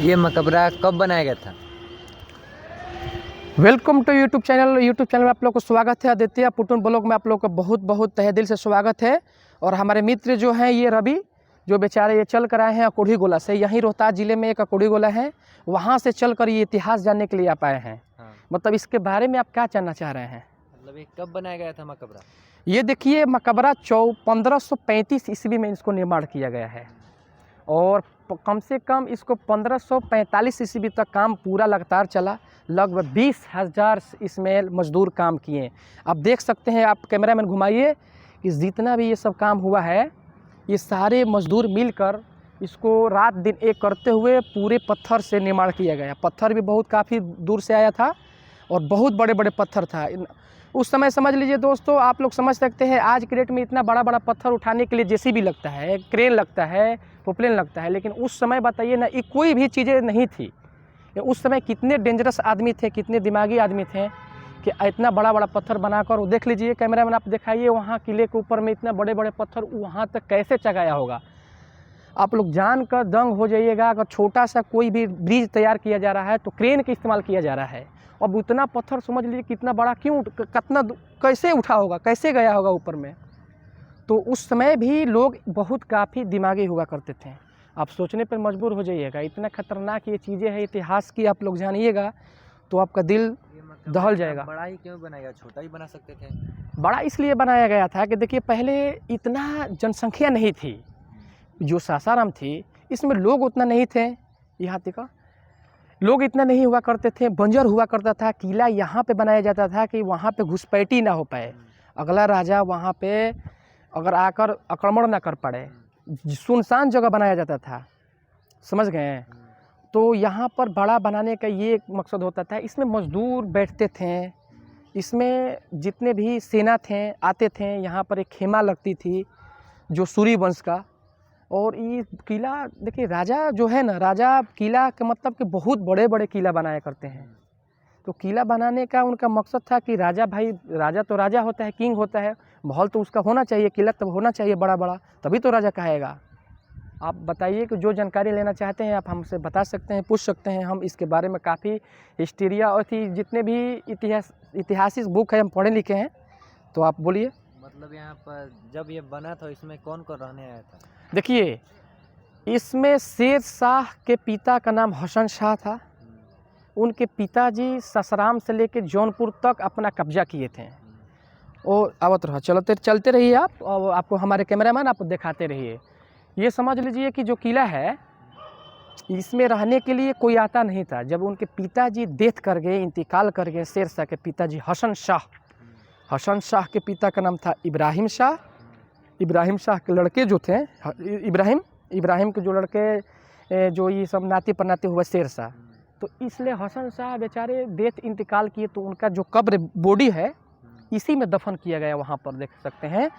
ये मकबरा कब बनाया गया था? वेलकम टू यूट्यूब चैनल में आप लोग को स्वागत है। आदित्य पुटुन ब्लॉग में आप लोग का बहुत बहुत तहे दिल से स्वागत है। और हमारे मित्र जो हैं ये रवि, जो बेचारे ये चल कर आए हैं अकोढ़ी गोला से। यहीं रोहतास ज़िले में एक अकोढ़ी गोला है, वहाँ से चल कर ये इतिहास जानने के लिए आप आए हैं। मतलब इसके बारे में आप क्या जानना चाह रहे हैं? मतलब ये कब बनाया गया था मकबरा? ये देखिए मकबरा 1535 ईस्वी में इसको निर्माण किया गया है और कम से कम इसको 1545 ईस्वी तक काम पूरा लगातार चला। लगभग 20,000 इसमें मजदूर काम किए। आप देख सकते हैं, आप कैमरामैन घुमाइए कि जितना भी ये सब काम हुआ है ये सारे मजदूर मिलकर इसको रात दिन एक करते हुए पूरे पत्थर से निर्माण किया गया। पत्थर भी बहुत काफ़ी दूर से आया था और बहुत बड़े बड़े पत्थर था उस समय। समझ लीजिए दोस्तों, आप लोग समझ सकते हैं आज के डेट में इतना बड़ा बड़ा पत्थर उठाने के लिए जेसीबी लगता है, क्रेन लगता है, पोपलेन लगता है, लेकिन उस समय बताइए ना, ये कोई भी चीज़ें नहीं थी। उस समय कितने डेंजरस आदमी थे, कितने दिमागी आदमी थे कि इतना बड़ा बड़ा पत्थर बनाकर। वो देख लीजिए कैमरामैन, आप दिखाइए वहाँ किले के ऊपर में इतना बड़े बड़े पत्थर वहाँ तक कैसे चगाया होगा। आप लोग जान कर दंग हो जाइएगा। अगर छोटा सा कोई भी ब्रिज तैयार किया जा रहा है तो क्रेन का इस्तेमाल किया जा रहा है। अब उतना पत्थर समझ लीजिए कितना बड़ा, क्यों, कितना कैसे उठा होगा, कैसे गया होगा ऊपर में। तो उस समय भी लोग बहुत काफ़ी दिमागी हुआ करते थे। आप सोचने पर मजबूर हो जाइएगा, इतना खतरनाक ये चीज़ें हैं इतिहास की। आप लोग जानिएगा तो आपका दिल दहल जाएगा। बड़ा ही क्यों बनाया, छोटा ही बना सकते थे? बड़ा इसलिए बनाया गया था कि देखिए पहले इतना जनसंख्या नहीं थी। जो सासाराम थी इसमें लोग उतना नहीं थे, यहाँ तक लोग इतना नहीं हुआ करते थे, बंजर हुआ करता था। किला यहाँ पे बनाया जाता था कि वहाँ पे घुसपैठी ना हो पाए, अगला राजा वहाँ पे अगर आकर आक्रमण ना कर पड़े। सुनसान जगह बनाया जाता था, समझ गए। तो यहाँ पर बड़ा बनाने का ये मकसद होता था। इसमें मजदूर बैठते थे, इसमें जितने भी सेना थे आते थे। यहाँ पर एक खेमा लगती थी जो सूर्य वंश का। और ये किला देखिए, राजा जो है ना, राजा किला का मतलब कि बहुत बड़े बड़े किला बनाया करते हैं। तो किला बनाने का उनका मकसद था कि राजा भाई, राजा तो राजा होता है, किंग होता है, महल तो उसका होना चाहिए, किला तब होना चाहिए बड़ा बड़ा, तभी तो राजा कहेगा। आप बताइए कि जो जानकारी लेना चाहते हैं आप हमसे बता सकते हैं, पूछ सकते हैं। हम इसके बारे में काफ़ी हिस्ट्रिया और थी, जितने भी ऐतिहासिक बुक है हम पढ़े लिखे हैं। तो आप बोलिए। मतलब यहाँ पर जब ये बना था इसमें कौन कौन रहने आया था? देखिए इसमें शेर शाह के पिता का नाम हसन शाह था। उनके पिताजी ससराम से लेकर जौनपुर तक अपना कब्जा किए थे। और आवत रहा, चलते रहिए आप, और आपको हमारे कैमरामैन आप दिखाते रहिए। ये समझ लीजिए कि जो किला है इसमें रहने के लिए कोई आता नहीं था। जब उनके पिताजी डेथ कर गए, इंतकाल कर गए, शेर शाह के पिताजी हसन शाह के पिता का नाम था इब्राहिम शाह। इब्राहिम शाह के लड़के जो थे इब्राहिम के जो लड़के जो ये सब नाते पनाते हुआ शेर शाह। तो इसलिए हसन शाह बेचारे डेथ इंतकाल किए, तो उनका जो कब्र बॉडी है इसी में दफन किया गया। वहाँ पर देख सकते हैं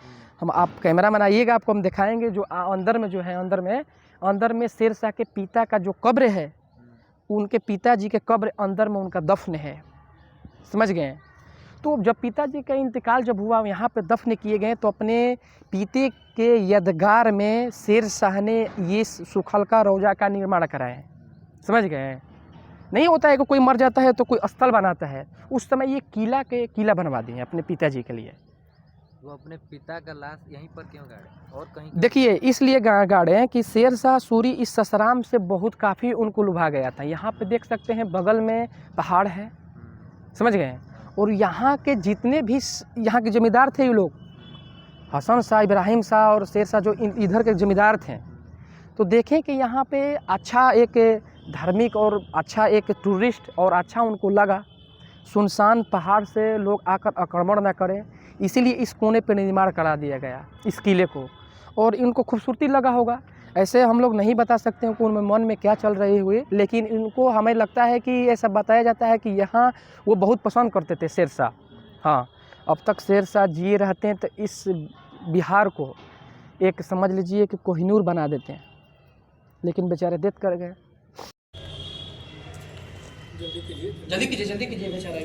हम, आप कैमरा में आइएगा, आपको हम दिखाएंगे। जो अंदर में जो है, अंदर में शेर शाह के पिता का जो कब्र है, उनके पिताजी के कब्र अंदर में उनका दफन है, समझ गए। तो जब पिताजी का इंतकाल जब हुआ, यहाँ पे दफन किए गए, तो अपने पिता के यादगार में शेर शाह ने ये सुखलका रोजा का निर्माण कराए, समझ गए। नहीं होता है कि कोई मर जाता है तो कोई स्थल बनाता है। उस समय ये किला बनवा दिए अपने पिताजी के लिए। वो अपने पिता का लाश यहीं पर क्यों गाड़े और कहीं? देखिए इसलिए गाड़े हैं कि शेर शाह सूरी इस ससराम से बहुत काफ़ी उनको लुभा गया था। यहाँ पे देख सकते हैं बगल में पहाड़ है, समझ गए। और यहाँ के जितने भी यहाँ के जमींदार थे, ये लोग हसन शाह, इब्राहिम शाह और शेर शाह जो इधर के जमींदार थे, तो देखें कि यहाँ पे अच्छा एक धार्मिक और अच्छा एक टूरिस्ट और अच्छा उनको लगा। सुनसान पहाड़ से लोग आकर आक्रमण न करें, इसीलिए इस कोने पर निर्माण करा दिया गया इस किले को। और इनको खूबसूरती लगा होगा, ऐसे हम लोग नहीं बता सकते हैं कि उनमें मन में क्या चल रही हुई, लेकिन इनको हमें लगता है कि ऐसा बताया जाता है कि यहाँ वो बहुत पसंद करते थे शेर शाह। हाँ, अब तक शेर शाह जिए रहते हैं तो इस बिहार को एक समझ लीजिए कि कोहिनूर बना देते हैं, लेकिन बेचारे डेथ कर गए। जल्दी कीजिए बेचारा।